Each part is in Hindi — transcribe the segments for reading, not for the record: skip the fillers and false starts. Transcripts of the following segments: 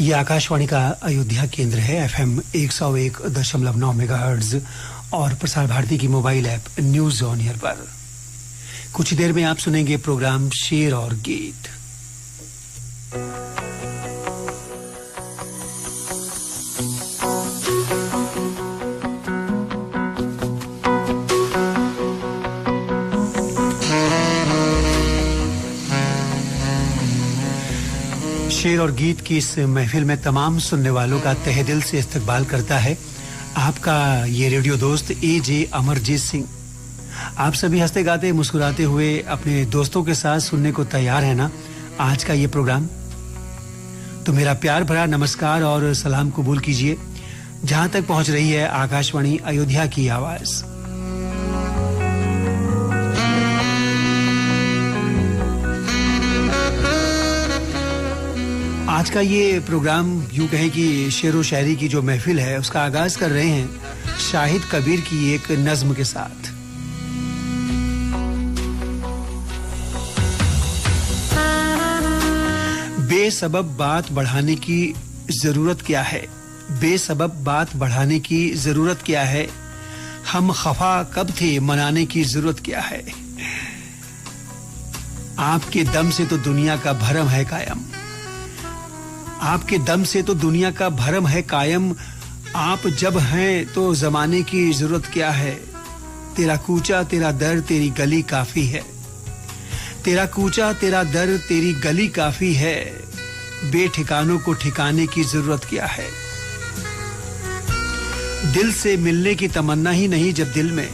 ये आकाशवाणी का अयोध्या केंद्र है। एफएम 101.9 मेगाहर्ट्ज और प्रसार भारती की mobile app news on air पर कुछ देर में आप सुनेंगे प्रोग्राम शेर और गीत। शेर और गीत की इस महफिल में तमाम सुनने वालों का तहे दिल से इस्तकबाल करता है आपका ये रेडियो दोस्त ए.जे. अमरजीत सिंह। आप सभी हंसते गाते मुस्कुराते हुए अपने दोस्तों के साथ सुनने को तैयार है ना आज का ये प्रोग्राम? तो मेरा प्यार भरा नमस्कार और सलाम कबूल कीजिए जहां तक पहुंच रही है आकाशवाणी अयोध्या की आवाज। आज का ये प्रोग्राम यूं कहें कि शेर व शायरी की जो महफिल है उसका आगाज कर रहे हैं शाहिद कबीर की एक नज्म के साथ। बेसबब बात बढ़ाने की जरूरत क्या है, बेसबब बात बढ़ाने की जरूरत क्या है, हम खफा कब थे मनाने की जरूरत क्या है, आपके दम से तो दुनिया का भरम है कायम, आपके दम से तो दुनिया का भरम है कायम, आप जब हैं तो जमाने की जरूरत क्या है, तेरा कूचा तेरा दर तेरी गली काफी है, तेरा कूचा तेरा दर तेरी गली काफी है, बेठिकानों को ठिकाने की जरूरत क्या है, दिल से मिलने की तमन्ना ही नहीं जब दिल में,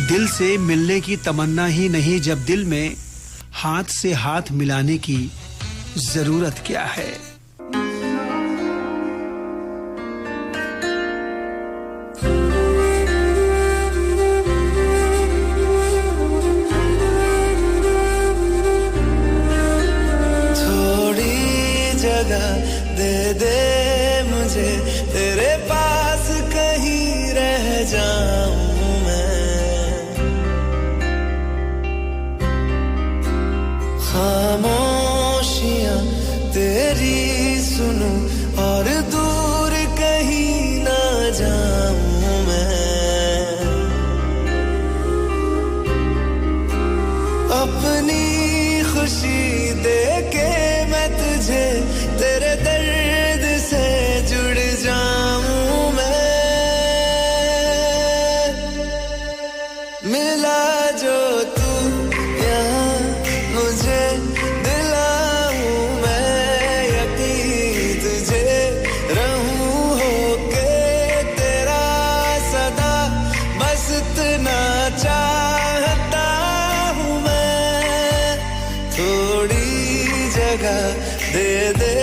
दिल से मिलने की तमन्ना ही नहीं जब दिल में, हाथ से हाथ मिलाने की जरूरत क्या है। थोड़ी जगह दे दे मुझे तेरे पास कहीं रह जाऊं मैं, खामोशियां तेरी सुनूं और दूर कहीं ना जाऊं मैं, अपनी खुशी दे के मैं तुझे तेरे दर्द से जुड़ जाऊं मैं, मिला जो तू यहाँ मुझे दिलाऊं मैं यकीन तुझे रहूं होके तेरा सदा, बस इतना चाहता हूँ मैं, थोड़ी जगह दे दे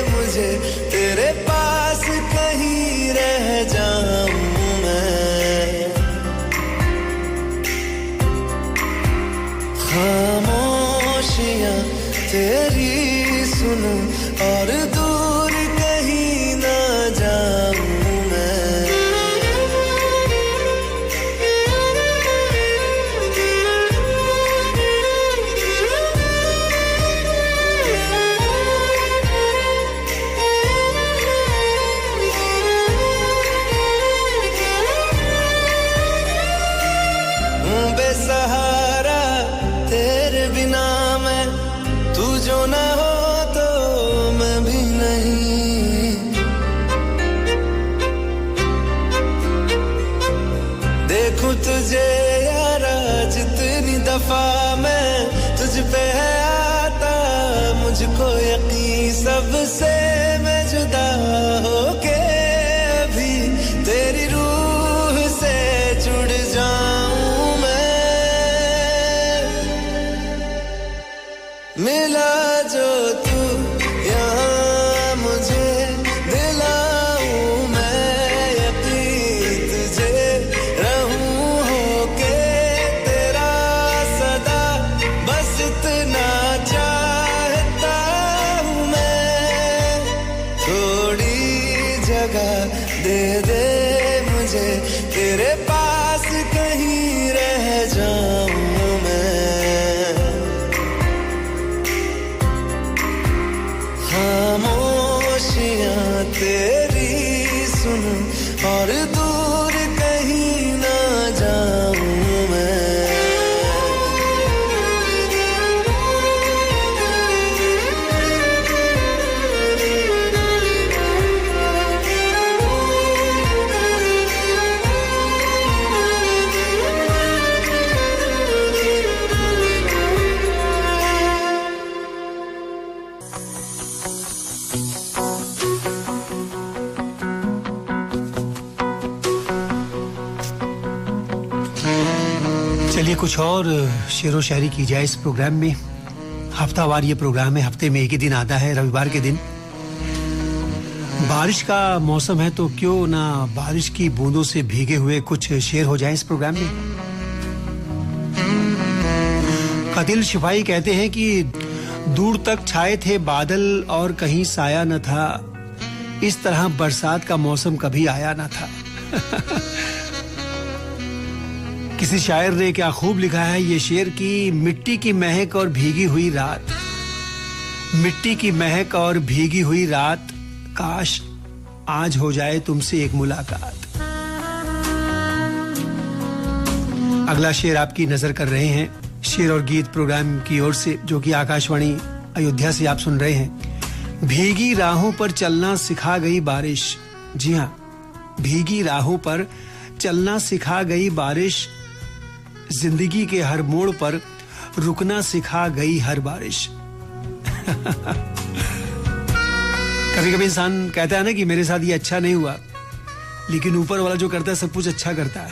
मुझे तेरे पास कहीं रह जाऊं मैं, खामोशियां तेरी सुनूं और दूर कहीं ना जाऊं मैं। बेसहारा तेरे बिना मैं, तू जो ना हो तो मैं भी नहीं, देखूं तुझे यारा जितनी दफा मैं तुझ पे है आता, मुझको यकीन सबसे मैं जुदा होके अभी तेरी रूह से जुड़ जाऊं मैं, मिला जो तू यहाँ मुझे दिलाऊं मैं यकीन तुझे रहूं होके तेरा सदा, बस इतना चाहता हूँ मैं, थोड़ी जगह दे दे मुझे तेरे पास कहीं रह जाऊं मैं, खामोश तेरी सुनूं और दूर कहीं ना जाऊं मैं चलिए कुछ और शेरो शायरी की जाए इस प्रोग्राम में। हफ्तावार ये प्रोग्राम है, हफ्ते में एक ही दिन आता है, रविवार के दिन। बारिश का मौसम है तो क्यों ना बारिश की बूंदों से भीगे हुए कुछ शेर हो जाए इस प्रोग्राम में। कदिल शिफाई कहते हैं कि दूर तक छाए थे बादल और कहीं साया न था, इस तरह बरसात का मौसम कभी आया न था। किसी शायर ने क्या खूब लिखा है ये शेर की मिट्टी की महक और भीगी हुई रात, मिट्टी की महक और भीगी हुई रात, काश आज हो जाए तुमसे एक मुलाकात। अगला शेर आपकी नजर कर रहे हैं शेर और गीत प्रोग्राम की ओर से, जो कि आकाशवाणी अयोध्या से आप सुन रहे हैं। भीगी राहों पर चलना सिखा गई बारिश, जी हाँ, भीगी राहों पर चलना सिखा गई बारिश, जिंदगी के हर मोड़ पर रुकना सिखा गई हर बारिश। कभी कभी इंसान कहता है ना कि मेरे साथ ये अच्छा नहीं हुआ, लेकिन ऊपर वाला जो करता है सब कुछ अच्छा करता है।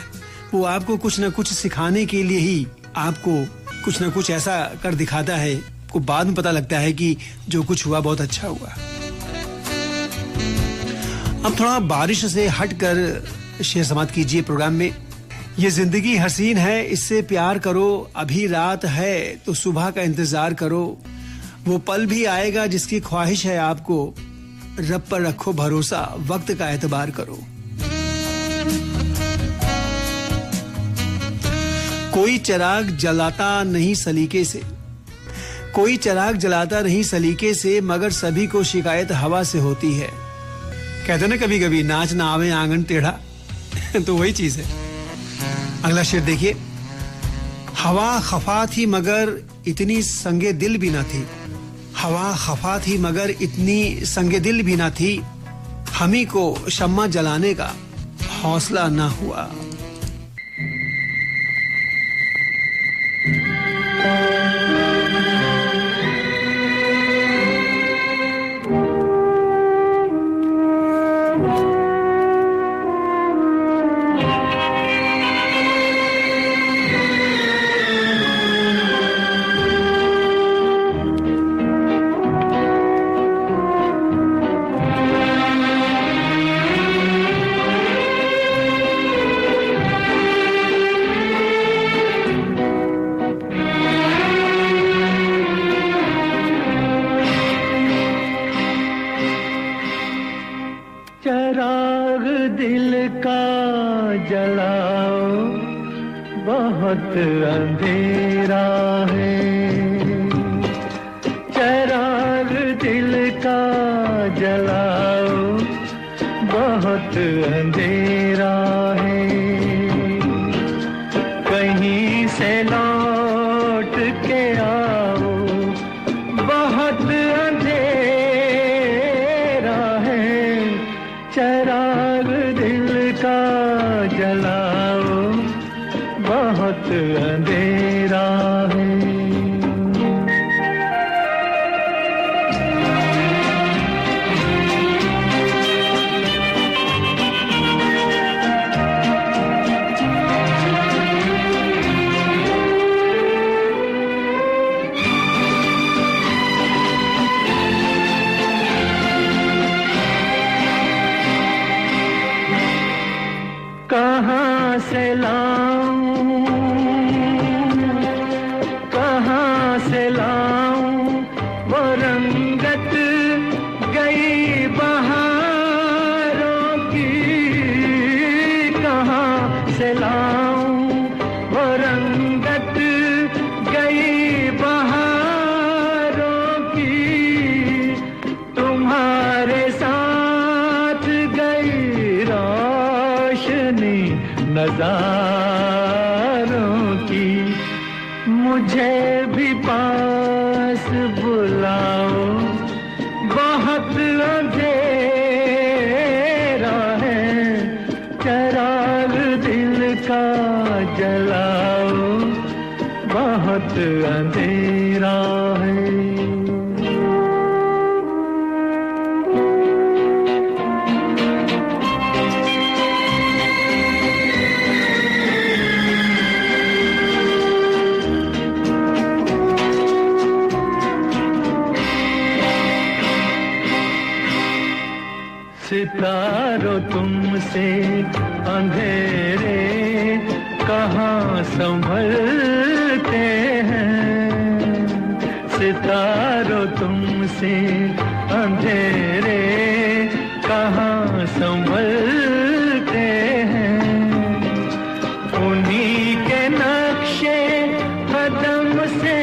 वो आपको कुछ ना कुछ सिखाने के लिए ही आपको कुछ ना कुछ ऐसा कर दिखाता है, को बाद में पता लगता है कि जो कुछ हुआ बहुत अच्छा हुआ। अब थोड़ा बारिश से हटकर शेर समात कीजिए प्रोग्राम में। ये जिंदगी हसीन है, इससे प्यार करो, अभी रात है तो सुबह का इंतजार करो, वो पल भी आएगा जिसकी ख्वाहिश है आपको, रब पर रखो भरोसा, वक्त का एतबार करो। कोई चिराग जलाता नहीं सलीके से, कोई चिराग जलाता नहीं सलीके से, मगर सभी को शिकायत हवा से होती है। कहते ना कभी कभी नाच ना आवे आंगन टेढ़ा, तो वही चीज है। अगला शेर देखिए। हवा खफा थी मगर इतनी संगे दिल भी ना थी, हवा खफा थी मगर इतनी संगे दिल भी ना थी, हमी को शम्मा जलाने का हौसला ना हुआ। चराग दिल का जलाओ, बहुत अंधेरा है, चराग दिल का जलाओ, बहुत अंधेरा है, कहीं से लौट के आओ, बहुत चराग दिल का जलाओ, बहुत अंधेरा है। कहाँ से लाऊं, कहाँ से लाऊं वो रंगत गई बहारों की, कहाँ से लाऊं वो रंगत गई बहारों की, तुम्हारे साथ हजारों की, मुझे भी पास बुलाओ, बहुत अंधेरा है, चराग दिल का जलाओ, बहुत अंधेरा है। सितारों तुमसे अंधेरे कहाँ संभलते हैं, सितारों तुमसे अंधेरे कहाँ संभलते हैं, उन्हीं के नक्शे कदम से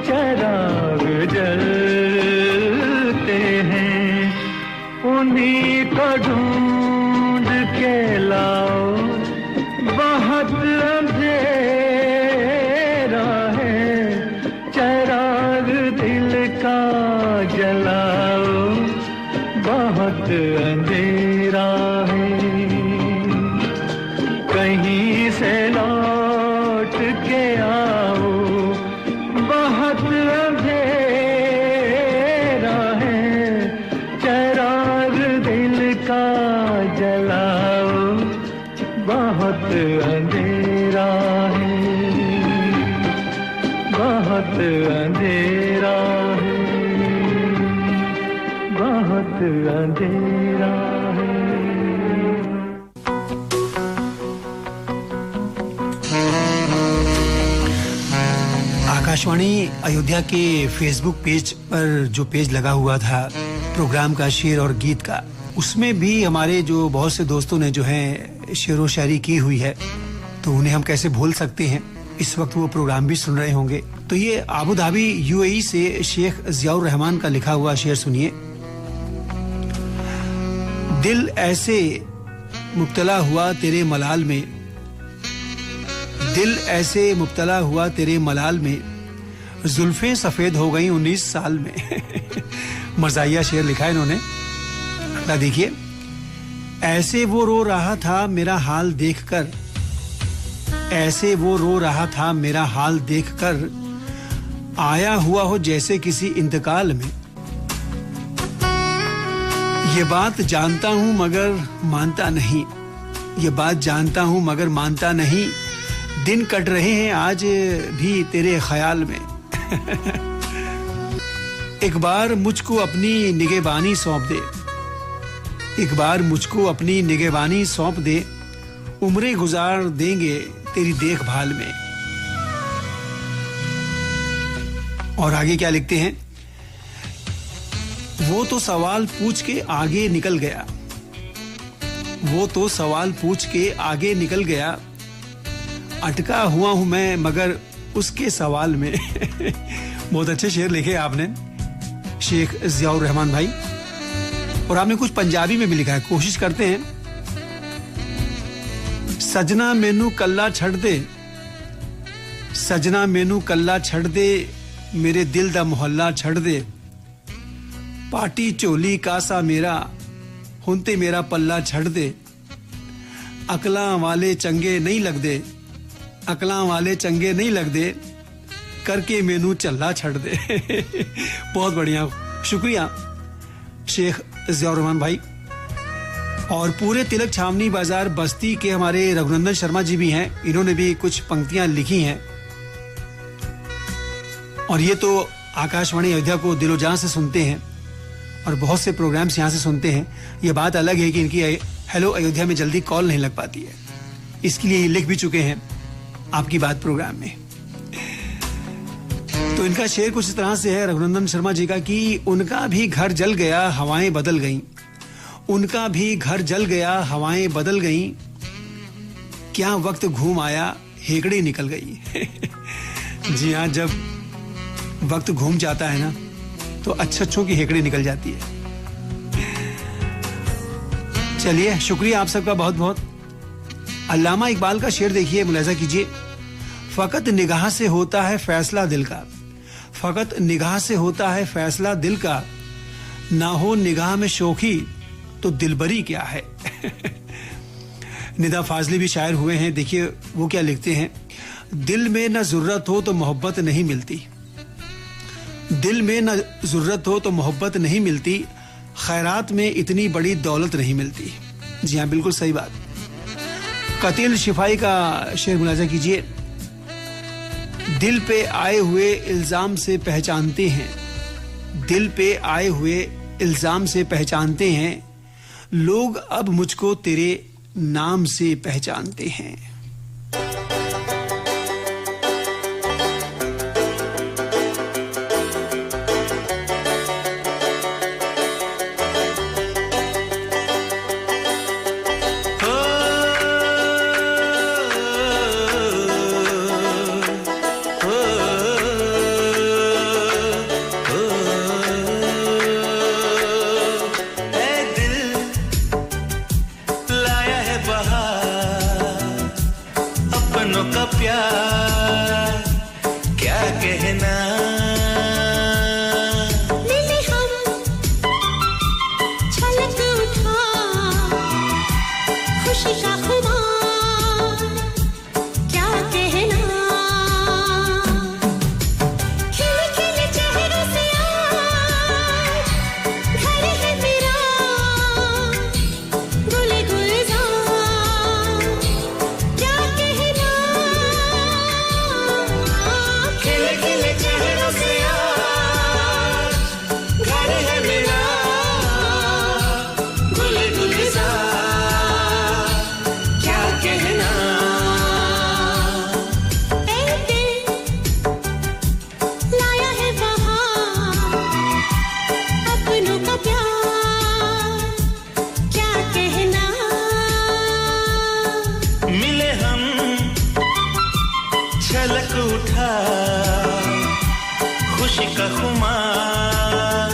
चराग जलते हैं, उन्हीं को ढूंढ के लाओ, बहुत अंधेरा है, चराग दिल का जलाओ, बहुत अंधेरा है। कहीं से लौट के आओ, बहुत अंधेरा है, चराग दिल का जलाओ, बहुत अंधेरा है, बहुत अंधेरा है, बहुत अंधेरा है। आकाशवाणी अयोध्या के फेसबुक पेज पर जो पेज लगा हुआ था प्रोग्राम का शेर और गीत का, उसमें भी हमारे जो बहुत से दोस्तों ने जो है शेर व शायरी की हुई है, तो उन्हें हम कैसे भूल सकते हैं। इस वक्त वो प्रोग्राम भी सुन रहे होंगे। तो ये आबू धाबी यूएई से शेख जियाउर रहमान का लिखा हुआ शेर सुनिए। दिल ऐसे मुब्तला हुआ तेरे मलाल में, दिल ऐसे मुब्तला हुआ तेरे मलाल में, जुल्फें सफेद हो गई 19 साल में। मज़ाहिया शेर लिखा है इन्होंने। अगला देखिए। ऐसे वो रो रहा था मेरा हाल देखकर, ऐसे वो रो रहा था मेरा हाल देखकर, आया हुआ हो जैसे किसी इंतकाल में। ये बात जानता हूं मगर मानता नहीं, ये बात जानता हूं मगर मानता नहीं, दिन कट रहे हैं आज भी तेरे ख्याल में। एक बार मुझको अपनी निगहबानी सौंप दे, एक बार मुझको अपनी निगहबानी सौंप दे, उम्रें गुजार देंगे तेरी देखभाल में। और आगे क्या लिखते हैं? वो तो सवाल पूछ के आगे निकल गया, वो तो सवाल पूछ के आगे निकल गया, अटका हुआ हूं मैं मगर उसके सवाल में। बहुत अच्छे शेर लिखे आपने शेख जियाउर रहमान भाई। और आपने कुछ पंजाबी में भी लिखा है, कोशिश करते हैं। सजना मैनू कल्ला छड़ दे, सजना मैनू कल्ला छड़ दे, मेरे दिल दा मोहल्ला छड़ दे, पाटी झोली कासा मेरा हुण ते मेरा पल्ला छड़ दे, अकलां वाले चंगे नहीं लगदे, अकलां वाले चंगे नहीं लगदे, करके मैनू झल्ला छड़ दे। बहुत बढ़िया, शुक्रिया शेख जियाउर रहमान भाई। और पूरे तिलक छावनी बाजार बस्ती के हमारे रघुनंदन शर्मा जी भी हैं, इन्होंने भी कुछ पंक्तियां लिखी हैं। और ये तो आकाशवाणी अयोध्या को दिलो जान से सुनते हैं और बहुत से प्रोग्राम्स यहाँ से सुनते हैं। ये बात अलग है कि इनकी हेलो अयोध्या में जल्दी कॉल नहीं लग पाती है, इसके लिए लिख भी चुके हैं आपकी बात प्रोग्राम में। तो इनका शेर कुछ इस तरह से है रघुनंदन शर्मा जी का कि उनका भी घर जल गया हवाएं बदल गईं, उनका भी घर जल गया हवाएं बदल गईं, क्या वक्त घूम आया हेकड़ी निकल गई। जी हाँ, जब वक्त घूम जाता है ना तो अच्छों की हेकड़ी निकल जाती है। चलिए, शुक्रिया आप सबका बहुत बहुत। अल्लामा इकबाल का शेर देखिए, मुलाहिजा कीजिए। फकत निगाह से होता है फैसला दिल का, फकत निगाह से होता है फैसला दिल का, ना हो निगाह में शोखी तो दिलबरी क्या है। निदा फाजली भी शायर हुए हैं। देखिए वो क्या लिखते हैं, दिल में न जरूरत हो तो मोहब्बत नहीं मिलती, दिल में न जरूरत हो तो मोहब्बत नहीं मिलती, खैरात में इतनी बड़ी दौलत नहीं मिलती। जी हाँ, बिल्कुल सही बात। कतील शिफाई का शेर मुलाजा कीजिए। दिल पे आए हुए इल्जाम से पहचानते हैं, दिल पे आए हुए इल्जाम से पहचानते हैं, लोग अब मुझको तेरे नाम से पहचानते हैं। का प्यार क्या कहना, मिले हम छलक उठा खुशी का खुमार क्या कहना, खिले खिले चेहरों से आज घर है मेरा गुले गुलजार क्या कहना, खिले खिले चेहरों से आज घर है मेरा गुले गुलजार क्या कहना। ए दिल लाया है बहार अपनों का प्यार क्या कहना, मिले हम छलक उठा खुशी का खुमार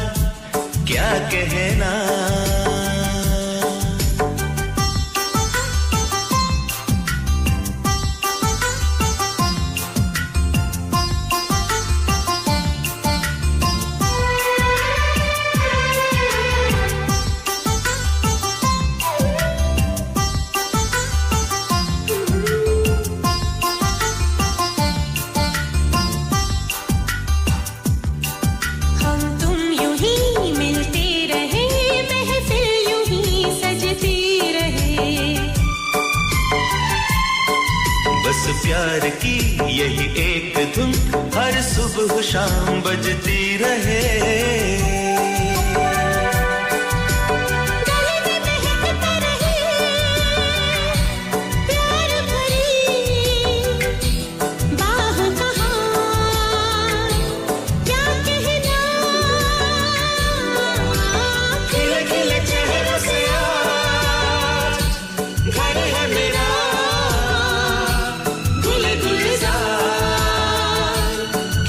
क्या कहना। हम तुम यूं ही मिलते रहे, महफिल यूं ही सजती रहे, बस प्यार की यही एक धुन हर सुबह शाम बजती रहे। गले में महकता रहे प्यार भरी बाह का हार क्या कहना, खिले खिले चेहरों से आज घर है मेरा गुले गुलजार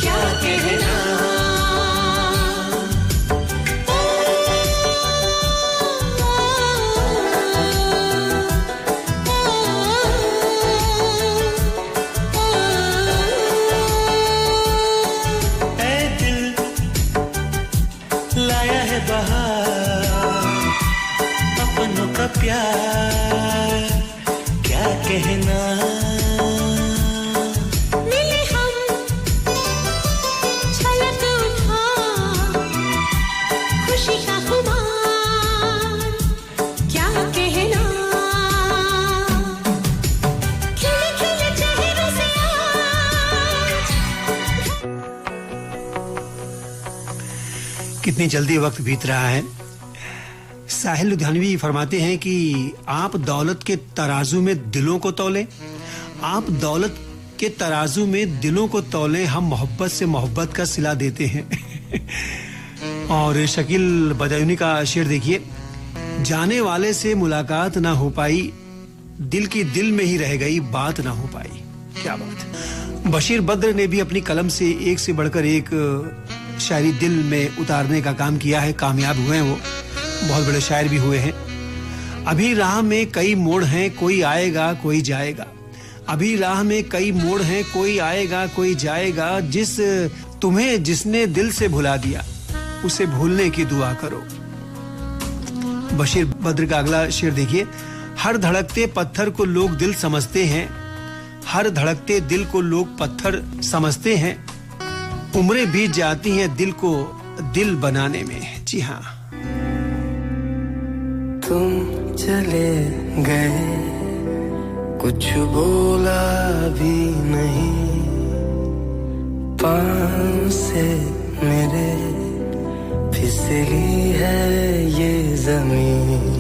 क्या कहना। ऐ दिल लाया है बहार अपनों का प्यार क्या कहना। मिले हम छलक उठा खुशी का खुमार क्या कहना, खिले खिले चेहरों से आज कितनी जल्दी वक्त बीत रहा है। साहिल लुधियानवी फरमाते हैं कि आप दौलत के तराजू में दिलों को तौले, आप दौलत के तराजू में दिलों को तौले, हम मोहब्बत से मोहब्बत का सिला देते हैं। और शकील बदायूनी का शेर देखिए। जाने वाले से मुलाकात ना हो पाई, दिल की दिल में ही रह गई, बात ना हो पाई। क्या बात। बशीर बद्र ने भी अपनी कलम से एक से बढ़कर एक शायरी दिल में उतारने का काम किया है, कामयाब हुए हैं वो, बहुत बड़े शायर भी हुए हैं। अभी राह में कई मोड़ हैं, कोई आएगा कोई जाएगा। अभी राह में कई मोड़ हैं, कोई आएगा कोई जाएगा। तुम्हें जिसने दिल से भुला दिया, उसे भूलने की दुआ करो। बशीर बद्र का अगला शेर देखिए। हर धड़कते पत्थर को लोग दिल समझते हैं, हर धड़कते दिल को लोग पत्थर समझते हैं। उम्रें बीत जाती हैं दिल को दिल बनाने में। जी हाँ, तुम चले गए, कुछ बोला भी नहीं, पाँव से मेरे फिसली है ये ज़मीन।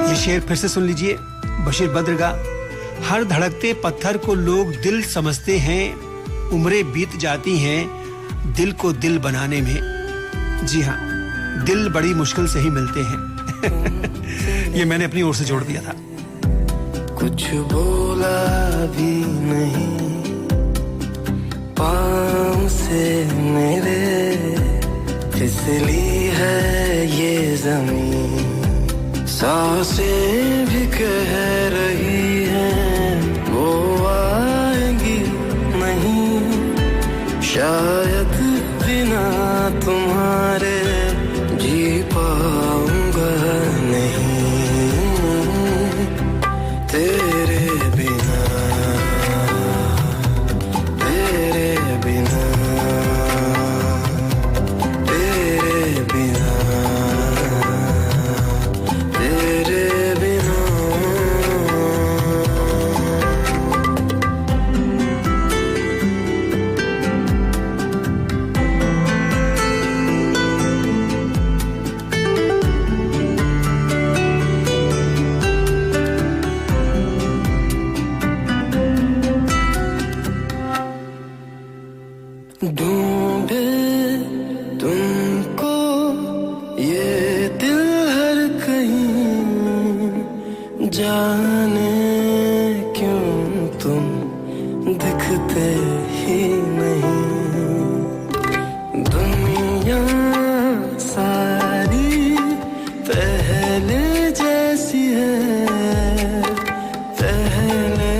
ये शेर फिर से सुन लीजिए बशीर बद्र का। हर धड़कते पत्थर को लोग दिल समझते हैं, उम्रें बीत जाती हैं दिल को दिल बनाने में। जी हाँ, दिल बड़ी मुश्किल से ही मिलते हैं। ये मैंने अपनी ओर से जोड़ दिया था। कुछ बोला भी नहीं, पाँव से मेरे फिसली है ये ज़मीन। सांसें भी कह रही हैं वो आएंगी नहीं, शायद बिना तुम्हारे जी पाऊंगा नहीं। तेरे बिना, तेरे बिना, तेरे बिना, तेरे बिना। ढूंढे तुमको ये दिल हर कहीं, जाने क्यों तुम दिखते ही नहीं। दुनिया सारी पहले जैसी है, पहले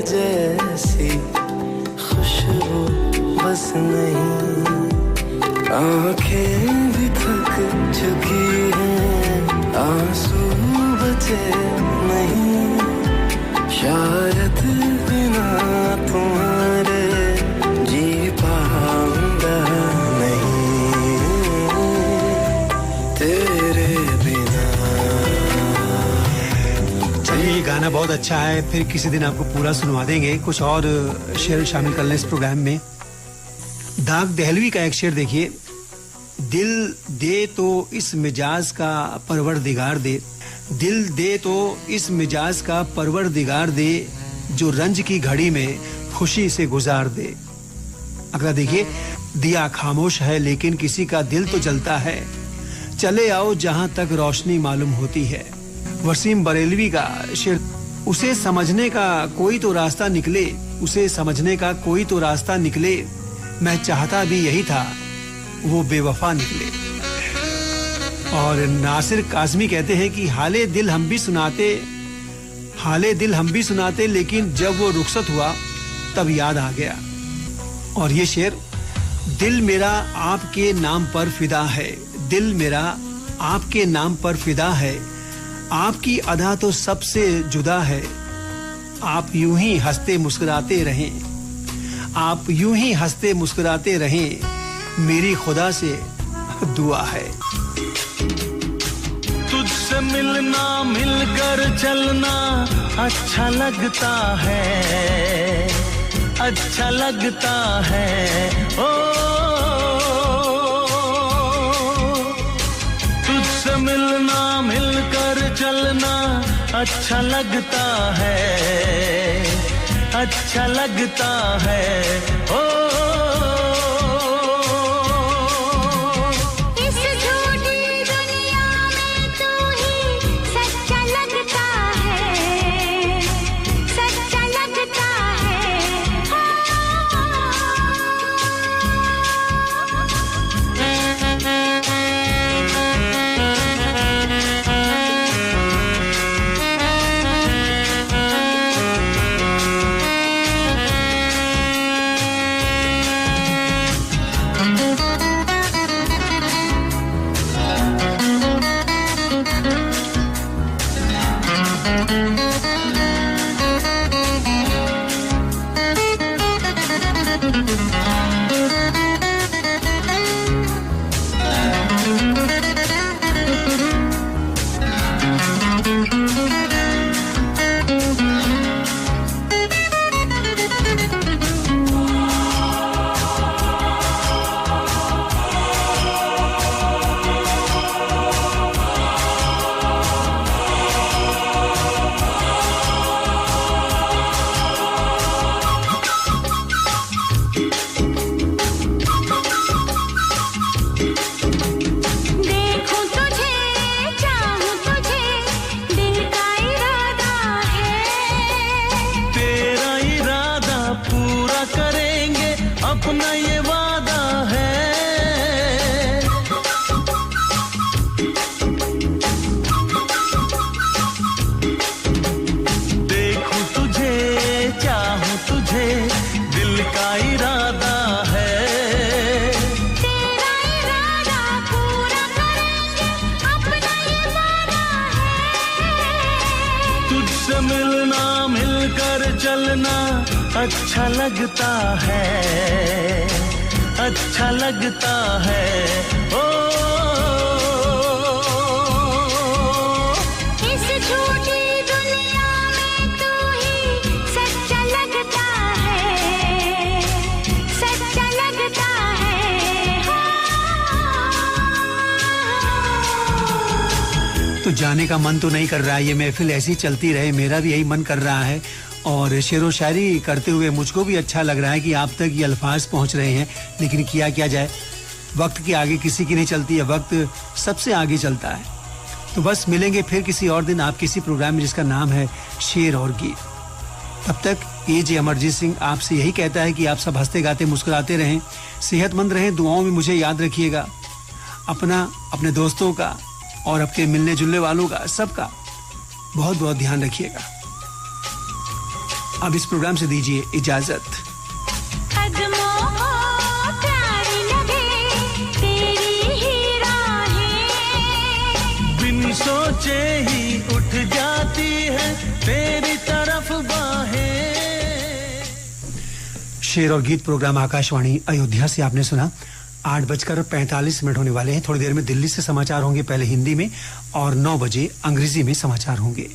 जैसी खुशबू बस नहीं। आंखें भी थक चुकी हैं, आंसू बचे नहीं, शायद बिना तुम्हारे जी पाऊंगा नहीं। तेरे बिना। चलिए, ये गाना बहुत अच्छा है, फिर किसी दिन आपको पूरा सुनवा देंगे। कुछ और शेर शामिल कर लें इस प्रोग्राम में। दाग दहलवी का एक शेर देखिए। दिल दे तो इस मिजाज का परवरदिगार दे, दिल दे तो इस मिजाज का परवरदिगार दे, जो रंज की घड़ी में खुशी से गुजार दे। अगला देखिए। दिया खामोश है लेकिन किसी का दिल तो जलता है, चले आओ जहां तक रोशनी मालूम होती है। वसीम बरेलवी का शेर। उसे समझने का कोई तो रास्ता निकले, उसे समझने का कोई तो रास्ता निकले, मैं चाहता भी यही था वो बेवफा निकले। और नासिर काज़मी कहते हैं कि हाले दिल हम भी सुनाते, हाले दिल हम भी सुनाते, लेकिन जब वो रुखसत हुआ तब याद आ गया। और ये शेर। दिल मेरा आपके नाम पर फिदा है, दिल मेरा आपके नाम पर फिदा है, आपकी अदा तो सबसे जुदा है, आप यूं ही हंसते मुस्कुराते रहें, आप यूं ही हंसते मुस्कुराते रहें, मेरी खुदा से दुआ है। तुझसे मिलना, मिलकर चलना अच्छा लगता है, अच्छा लगता है। ओ तुझसे मिलना, मिलकर चलना अच्छा लगता है, अच्छा लगता है। ओ इस झूठी दुनिया में तू ही सच्चा लगता है, सच्चा लगता है। अच्छा लगता है, अच्छा लगता है। ओ इस छोटी दुनिया में तू ही सच्चा लगता है, सच्चा लगता है। तो जाने का मन तो नहीं कर रहा है, ये महफिल ऐसी चलती रहे, मेरा भी यही मन कर रहा है। और शेरो शायरी करते हुए मुझको भी अच्छा लग रहा है कि आप तक ये अल्फाज पहुंच रहे हैं, लेकिन किया क्या जाए, वक्त के आगे किसी की नहीं चलती है, वक्त सबसे आगे चलता है। तो बस मिलेंगे फिर किसी और दिन आप किसी प्रोग्राम में जिसका नाम है शेर और गीत। तब तक AJ अमरजीत सिंह आपसे यही कहता है कि आप सब हंसते गाते मुस्कुराते रहें, सेहतमंद रहें, दुआओं में मुझे याद रखिएगा, अपना, अपने दोस्तों का और आपके मिलने जुलने वालों का, सबका बहुत बहुत ध्यान रखिएगा। अब इस प्रोग्राम से दीजिए इजाजत। कदमों को प्यारी लगे तेरी ही राहें, बिन सोचे ही उठ जाती है तेरी तरफ बाहें। शेर और गीत प्रोग्राम आकाशवाणी अयोध्या से आपने सुना। 8:45 होने वाले हैं। थोड़ी देर में दिल्ली से समाचार होंगे, पहले हिंदी में, और 9 बजे अंग्रेजी में समाचार होंगे।